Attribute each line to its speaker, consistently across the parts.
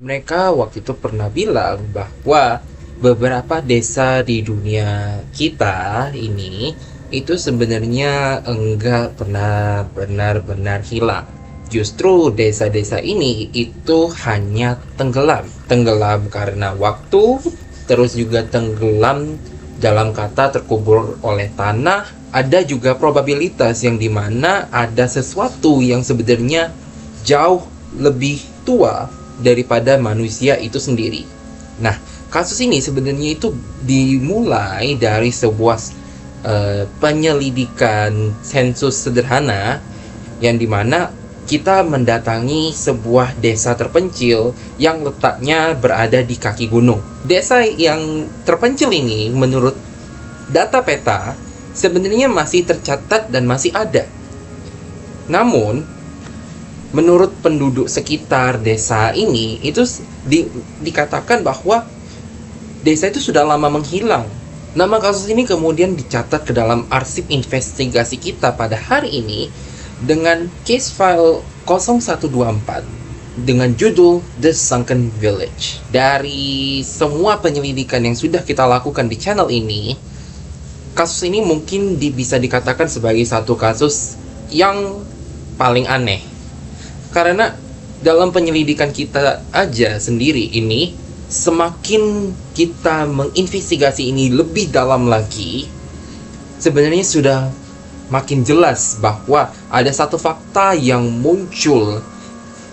Speaker 1: Mereka waktu itu pernah bilang bahwa beberapa desa di dunia kita ini itu sebenarnya enggak pernah benar-benar hilang. Justru desa-desa ini itu hanya tenggelam. Tenggelam karena waktu, terus juga tenggelam dalam kata terkubur oleh tanah. Ada juga probabilitas yang dimana ada sesuatu yang sebenarnya jauh lebih tua daripada manusia itu sendiri. Nah, kasus ini sebenarnya itu dimulai dari sebuah penyelidikan sensus sederhana yang dimana kita mendatangi sebuah desa terpencil yang letaknya berada di kaki gunung. Desa yang terpencil ini menurut data peta sebenarnya masih tercatat dan masih ada. Namun, menurut penduduk sekitar desa ini, itu dikatakan bahwa desa itu sudah lama menghilang. Nama kasus ini kemudian dicatat ke dalam arsip investigasi kita pada hari ini dengan case file 0124 dengan judul The Sunken Village. Dari semua penyelidikan yang sudah kita lakukan di channel ini, kasus ini mungkin bisa dikatakan sebagai satu kasus yang paling aneh. Karena dalam penyelidikan kita aja sendiri ini, semakin kita menginvestigasi ini lebih dalam lagi, sebenarnya sudah makin jelas bahwa ada satu fakta yang muncul,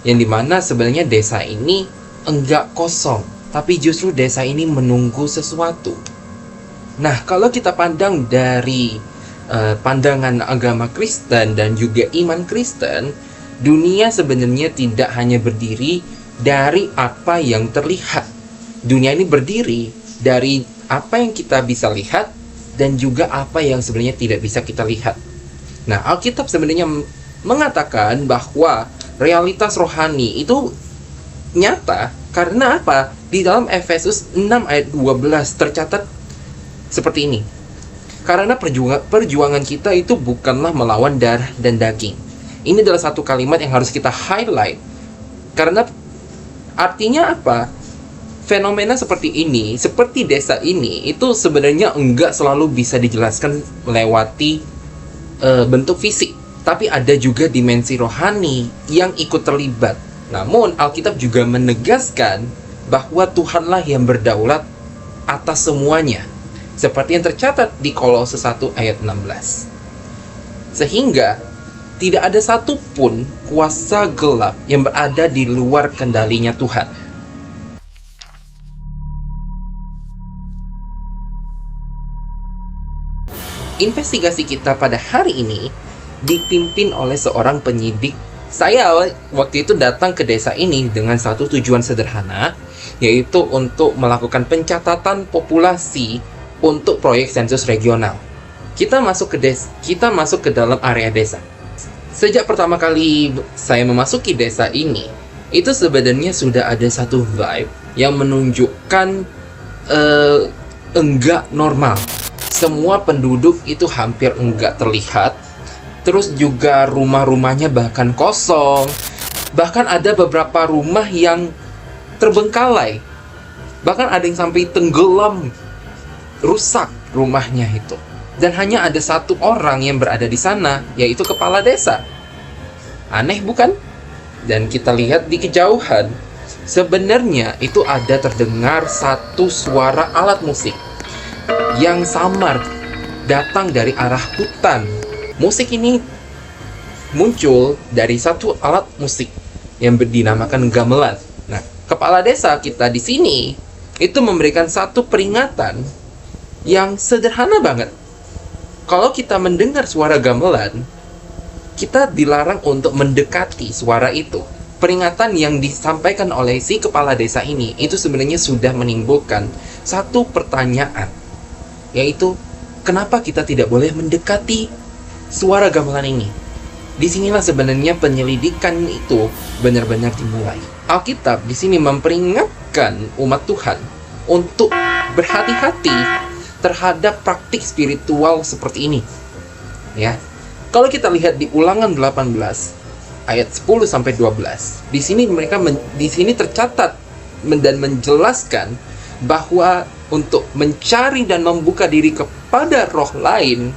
Speaker 1: yang dimana sebenarnya desa ini enggak kosong, tapi justru desa ini menunggu sesuatu. Nah, kalau kita pandang dari pandangan agama Kristen dan juga iman Kristen, dunia sebenarnya tidak hanya berdiri dari apa yang terlihat. Dunia ini berdiri dari apa yang kita bisa lihat dan juga apa yang sebenarnya tidak bisa kita lihat. Nah, Alkitab sebenarnya mengatakan bahwa realitas rohani itu nyata karena apa? Di dalam Efesus 6 ayat 12 tercatat seperti ini. Karena perjuangan kita itu bukanlah melawan darah dan daging. Ini adalah satu kalimat yang harus kita highlight. Karena artinya apa? Fenomena seperti ini, seperti desa ini, itu sebenarnya enggak selalu bisa dijelaskan melewati bentuk fisik. Tapi ada juga dimensi rohani yang ikut terlibat. Namun, Alkitab juga menegaskan bahwa Tuhanlah yang berdaulat atas semuanya. Seperti yang tercatat di Kolose 1 ayat 16. Sehingga, tidak ada satupun kuasa gelap yang berada di luar kendalinya Tuhan. Investigasi kita pada hari ini dipimpin oleh seorang penyidik. Saya waktu itu datang ke desa ini dengan satu tujuan sederhana, yaitu untuk melakukan pencatatan populasi untuk proyek sensus regional. Kita masuk ke dalam area desa. Sejak pertama kali saya memasuki desa ini, itu sebenarnya sudah ada satu vibe yang menunjukkan enggak normal. Semua penduduk itu hampir enggak terlihat. Terus juga rumah-rumahnya bahkan kosong. Bahkan ada beberapa rumah yang terbengkalai. Bahkan ada yang sampai tenggelam, rusak rumahnya itu. Dan hanya ada satu orang yang berada di sana, yaitu kepala desa. Aneh bukan? Dan kita lihat di kejauhan, sebenarnya itu ada terdengar satu suara alat musik yang samar datang dari arah hutan. Musik ini muncul dari satu alat musik yang dinamakan gamelan. Nah, kepala desa kita di sini itu memberikan satu peringatan yang sederhana banget. Kalau kita mendengar suara gamelan, kita dilarang untuk mendekati suara itu. Peringatan yang disampaikan oleh si kepala desa ini itu sebenarnya sudah menimbulkan satu pertanyaan, yaitu kenapa kita tidak boleh mendekati suara gamelan ini? Disinilah sebenarnya penyelidikan itu benar-benar dimulai. Alkitab di sini memperingatkan umat Tuhan untuk berhati-hati terhadap praktik spiritual seperti ini. Ya. Kalau kita lihat di Ulangan 18 ayat 10 sampai 12, di sini tercatat dan menjelaskan bahwa untuk mencari dan membuka diri kepada roh lain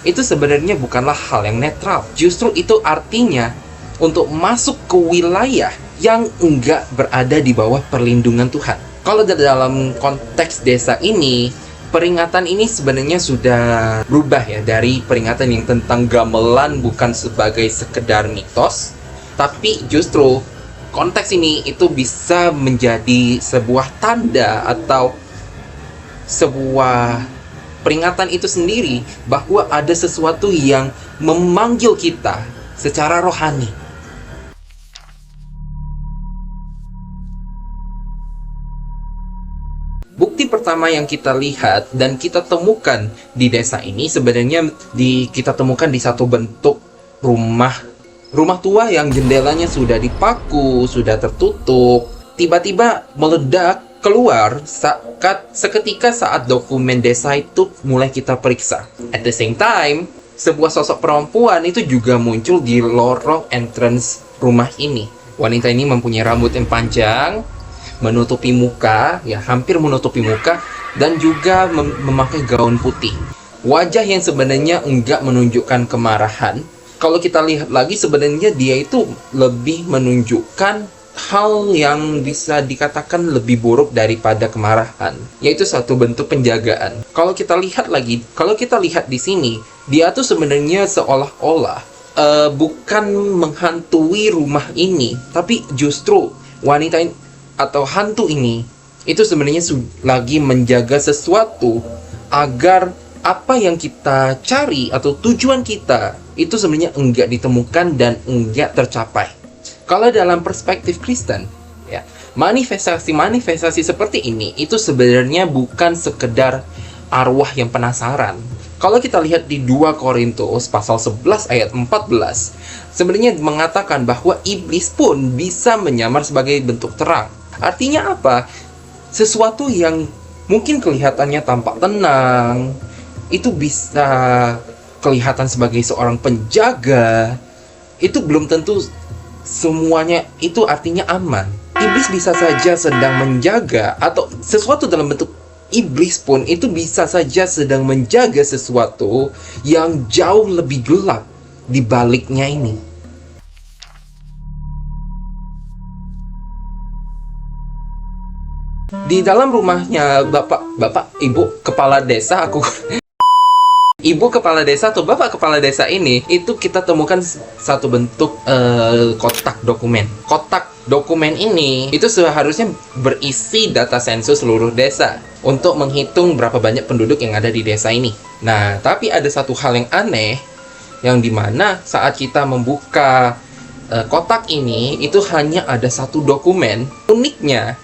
Speaker 1: itu sebenarnya bukanlah hal yang netral. Justru itu artinya untuk masuk ke wilayah yang enggak berada di bawah perlindungan Tuhan. Kalau dalam konteks desa ini, peringatan ini sebenarnya sudah berubah ya, dari peringatan yang tentang gamelan bukan sebagai sekedar mitos, tapi justru konteks ini itu bisa menjadi sebuah tanda atau sebuah peringatan itu sendiri bahwa ada sesuatu yang memanggil kita secara rohani. Bukti pertama yang kita lihat dan kita temukan di desa ini sebenarnya kita temukan di satu bentuk rumah tua yang jendelanya sudah dipaku, sudah tertutup. Tiba-tiba meledak keluar seketika saat dokumen desa itu mulai kita periksa. At the same time, sebuah sosok perempuan itu juga muncul di lorong entrance rumah ini. Wanita ini mempunyai rambut yang panjang, menutupi muka, ya hampir menutupi muka, dan juga memakai gaun putih. Wajah yang sebenarnya enggak menunjukkan kemarahan. Kalau kita lihat lagi sebenarnya dia itu lebih menunjukkan hal yang bisa dikatakan lebih buruk daripada kemarahan, yaitu satu bentuk penjagaan. Kalau kita lihat di sini, dia tuh sebenarnya seolah-olah bukan menghantui rumah ini, tapi justru wanita ini atau hantu ini itu sebenarnya lagi menjaga sesuatu agar apa yang kita cari atau tujuan kita itu sebenarnya enggak ditemukan dan enggak tercapai. Kalau dalam perspektif Kristen, ya, manifestasi seperti ini itu sebenarnya bukan sekedar arwah yang penasaran. Kalau kita lihat di 2 Korintus pasal 11 ayat 14, sebenarnya mengatakan bahwa iblis pun bisa menyamar sebagai bentuk terang. Artinya apa? Sesuatu yang mungkin kelihatannya tampak tenang, itu bisa kelihatan sebagai seorang penjaga, itu belum tentu semuanya itu artinya aman. Iblis bisa saja sedang menjaga, atau sesuatu dalam bentuk iblis pun itu bisa saja sedang menjaga sesuatu yang jauh lebih gelap di baliknya ini. Di dalam rumahnya ibu kepala desa atau bapak kepala desa ini, itu kita temukan satu bentuk kotak dokumen. Kotak dokumen ini itu seharusnya berisi data sensus seluruh desa untuk menghitung berapa banyak penduduk yang ada di desa ini. Nah, tapi ada satu hal yang aneh, yang dimana saat kita membuka kotak ini, itu hanya ada satu dokumen. Uniknya,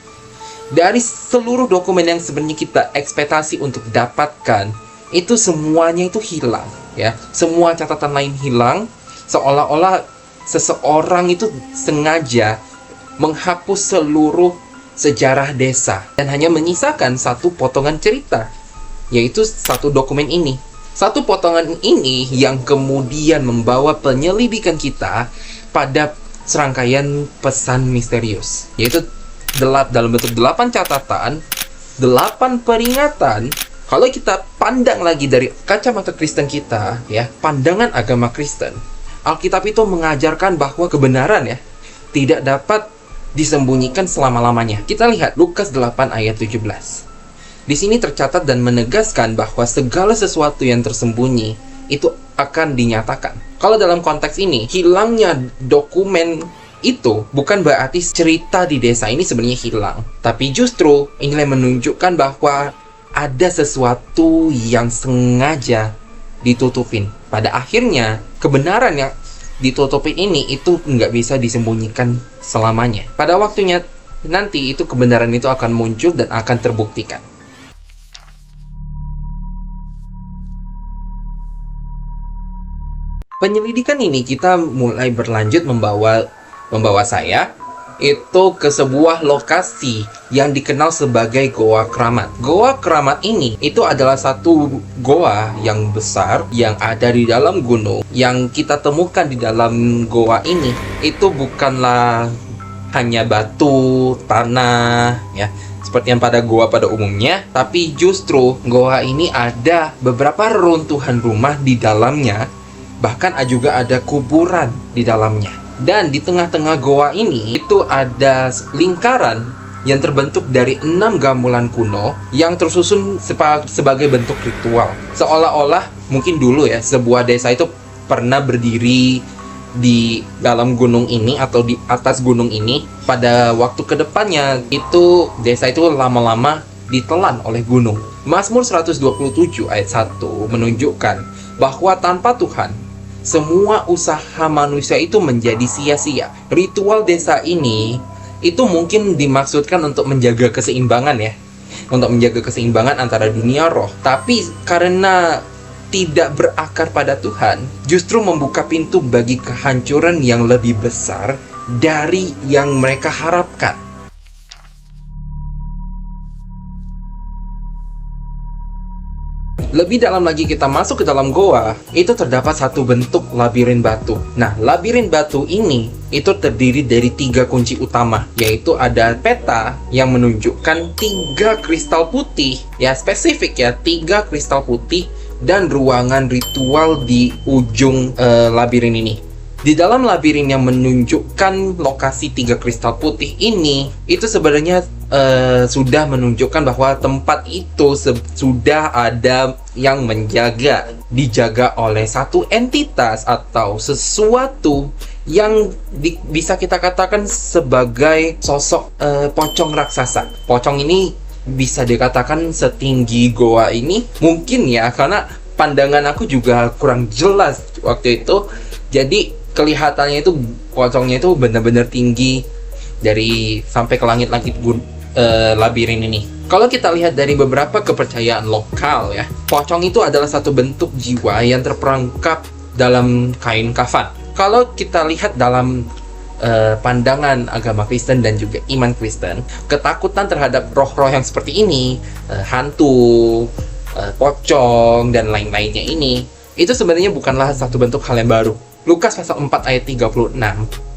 Speaker 1: dari seluruh dokumen yang sebenarnya kita ekspektasi untuk dapatkan, itu semuanya itu hilang, ya. Semua catatan lain hilang, seolah-olah seseorang itu sengaja menghapus seluruh sejarah desa dan hanya menyisakan satu potongan cerita, yaitu satu dokumen ini. Satu potongan ini yang kemudian membawa penyelidikan kita pada serangkaian pesan misterius, yaitu dalam bentuk 8 catatan, 8 peringatan. Kalau kita pandang lagi dari kacamata Kristen kita, ya, pandangan agama Kristen, Alkitab itu mengajarkan bahwa kebenaran, ya, tidak dapat disembunyikan selama-lamanya. Kita lihat Lukas 8 ayat 17. Di sini tercatat dan menegaskan bahwa segala sesuatu yang tersembunyi itu akan dinyatakan. Kalau dalam konteks ini, hilangnya dokumen itu bukan berarti cerita di desa ini sebenarnya hilang, tapi justru inilah menunjukkan bahwa ada sesuatu yang sengaja ditutupin. Pada akhirnya, kebenaran yang ditutupin ini itu nggak bisa disembunyikan selamanya. Pada waktunya nanti itu kebenaran itu akan muncul dan akan terbuktikan. Penyelidikan ini kita mulai berlanjut membawa saya itu ke sebuah lokasi yang dikenal sebagai Goa Keramat. Goa Keramat ini itu adalah satu goa yang besar yang ada di dalam gunung. Yang kita temukan di dalam goa ini itu bukanlah hanya batu, tanah, ya, seperti yang pada goa pada umumnya, tapi justru goa ini ada beberapa reruntuhan rumah di dalamnya, bahkan juga ada kuburan di dalamnya. Dan di tengah-tengah goa ini itu ada lingkaran yang terbentuk dari 6 gamelan kuno yang tersusun sebagai bentuk ritual. Seolah-olah mungkin dulu ya, sebuah desa itu pernah berdiri di dalam gunung ini atau di atas gunung ini. Pada waktu kedepannya itu desa itu lama-lama ditelan oleh gunung. Mazmur 127 ayat 1 menunjukkan bahwa tanpa Tuhan semua usaha manusia itu menjadi sia-sia. Ritual desa ini itu mungkin dimaksudkan untuk menjaga keseimbangan ya, untuk menjaga keseimbangan antara dunia roh. Tapi karena tidak berakar pada Tuhan, justru membuka pintu bagi kehancuran yang lebih besar dari yang mereka harapkan. Lebih dalam lagi kita masuk ke dalam goa, itu terdapat satu bentuk labirin batu. Nah, labirin batu ini itu terdiri dari 3 kunci utama, yaitu ada peta yang menunjukkan 3 kristal putih, ya spesifik ya, 3 kristal putih dan ruangan ritual di ujung labirin ini. Di dalam labirin yang menunjukkan lokasi 3 kristal putih ini, itu sebenarnya sudah menunjukkan bahwa tempat itu sudah ada yang dijaga oleh satu entitas atau sesuatu yang bisa kita katakan sebagai sosok pocong raksasa. Pocong ini bisa dikatakan setinggi goa ini, mungkin ya, karena pandangan aku juga kurang jelas waktu itu. Jadi kelihatannya itu pocongnya itu benar-benar tinggi dari sampai ke langit-langit labirin ini. Kalau kita lihat dari beberapa kepercayaan lokal ya, pocong itu adalah satu bentuk jiwa yang terperangkap dalam kain kafan. Kalau kita lihat dalam pandangan agama Kristen dan juga iman Kristen, ketakutan terhadap roh-roh yang seperti ini, hantu, pocong dan lain-lainnya ini, itu sebenarnya bukanlah satu bentuk hal yang baru. Lukas pasal 4 ayat 36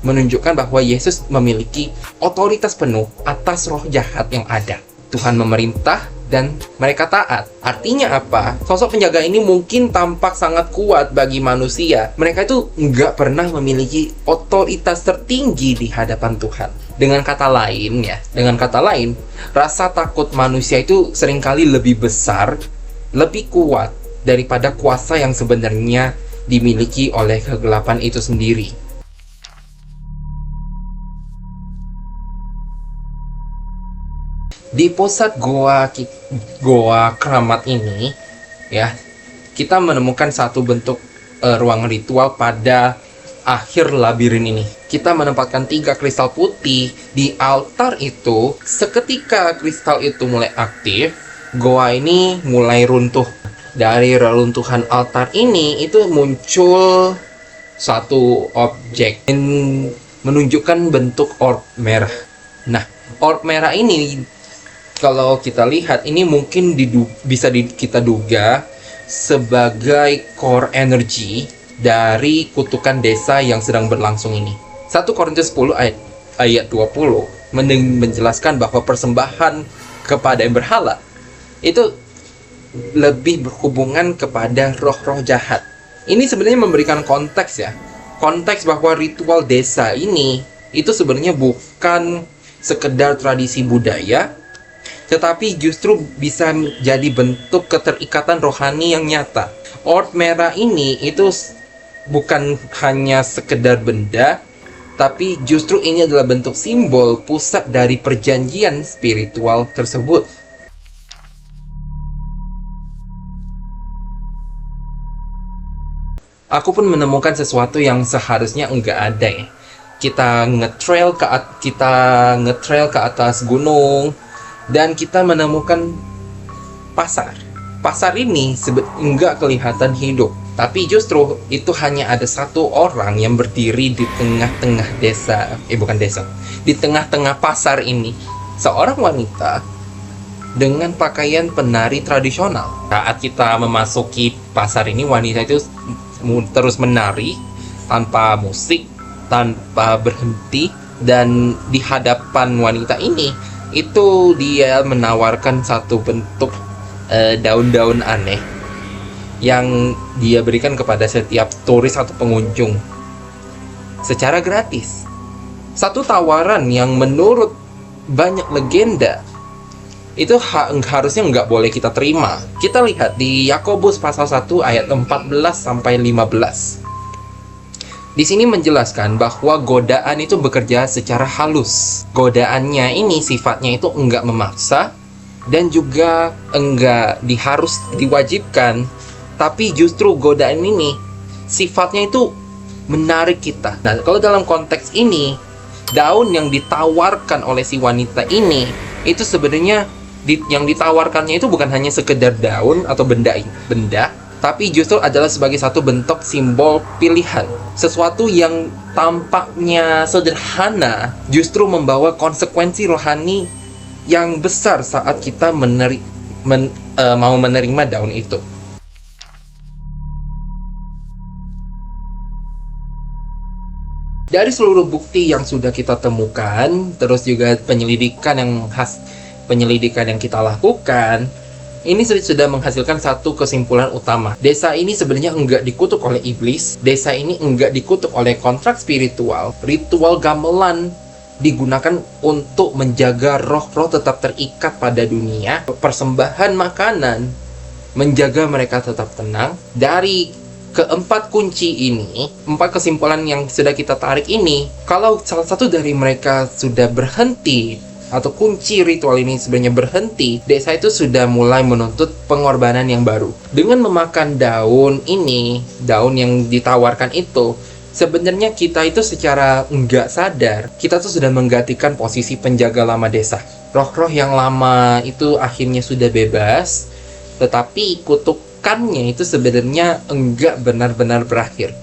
Speaker 1: menunjukkan bahwa Yesus memiliki otoritas penuh atas roh jahat yang ada. Tuhan memerintah dan mereka taat. Artinya apa? Sosok penjaga ini mungkin tampak sangat kuat bagi manusia. Mereka itu nggak pernah memiliki otoritas tertinggi di hadapan Tuhan. Dengan kata lain, rasa takut manusia itu seringkali lebih besar, lebih kuat daripada kuasa yang sebenarnya dimiliki oleh kegelapan itu sendiri. Di pusat goa keramat ini ya, kita menemukan satu bentuk ruang ritual pada akhir labirin ini. Kita menempatkan 3 kristal putih di altar itu. Seketika kristal itu mulai aktif, goa ini mulai runtuh. Dari reruntuhan altar ini itu muncul satu objek yang menunjukkan bentuk orb merah. Nah, orb merah ini kalau kita lihat ini mungkin bisa kita duga sebagai core energy dari kutukan desa yang sedang berlangsung ini. 1 Korintus 10 ayat 20 menjelaskan bahwa persembahan kepada yang berhala itu lebih berhubungan kepada roh-roh jahat. Ini sebenarnya memberikan konteks ya. Konteks bahwa ritual desa ini itu sebenarnya bukan sekedar tradisi budaya, tetapi justru bisa jadi bentuk keterikatan rohani yang nyata. Orb merah ini itu bukan hanya sekedar benda, tapi justru ini adalah bentuk simbol pusat dari perjanjian spiritual tersebut. Aku pun menemukan sesuatu yang seharusnya enggak ada ya. Kita nge-trail ke atas gunung dan kita menemukan pasar. Pasar ini enggak kelihatan hidup, tapi justru itu hanya ada satu orang yang berdiri di tengah-tengah di tengah-tengah pasar ini. Seorang wanita dengan pakaian penari tradisional. Saat kita memasuki pasar ini, wanita itu terus menari tanpa musik, tanpa berhenti, Dan di hadapan wanita ini, itu dia menawarkan satu bentuk daun-daun aneh yang dia berikan kepada setiap turis atau pengunjung secara gratis. Satu tawaran yang menurut banyak legenda itu harusnya nggak boleh kita terima. Kita lihat di Yakobus pasal 1 ayat 14 sampai 15. Di sini menjelaskan bahwa godaan itu bekerja secara halus. Godaannya ini sifatnya itu enggak memaksa dan juga enggak diwajibkan, tapi justru godaan ini sifatnya itu menarik kita. Nah, kalau dalam konteks ini, daun yang ditawarkan oleh si wanita ini itu sebenarnya yang ditawarkannya itu bukan hanya sekedar daun atau benda, tapi justru adalah sebagai satu bentuk simbol pilihan. Sesuatu yang tampaknya sederhana justru membawa konsekuensi rohani yang besar saat kita mau menerima daun itu. Dari seluruh bukti yang sudah kita temukan, terus juga penyelidikan yang kita lakukan, ini sudah menghasilkan satu kesimpulan utama. Desa ini sebenarnya enggak dikutuk oleh iblis. Desa ini enggak dikutuk oleh kontrak spiritual. Ritual gamelan digunakan untuk menjaga roh-roh tetap terikat pada dunia. Persembahan makanan menjaga mereka tetap tenang. Dari keempat kunci ini, 4 kesimpulan yang sudah kita tarik ini, kalau salah satu dari mereka sudah berhenti atau kunci ritual ini sebenarnya berhenti, desa itu sudah mulai menuntut pengorbanan yang baru. Dengan memakan daun ini, daun yang ditawarkan itu, sebenarnya kita itu secara nggak sadar, kita tuh sudah menggantikan posisi penjaga lama desa. Roh-roh yang lama itu akhirnya sudah bebas, tetapi kutukannya itu sebenarnya enggak benar-benar berakhir.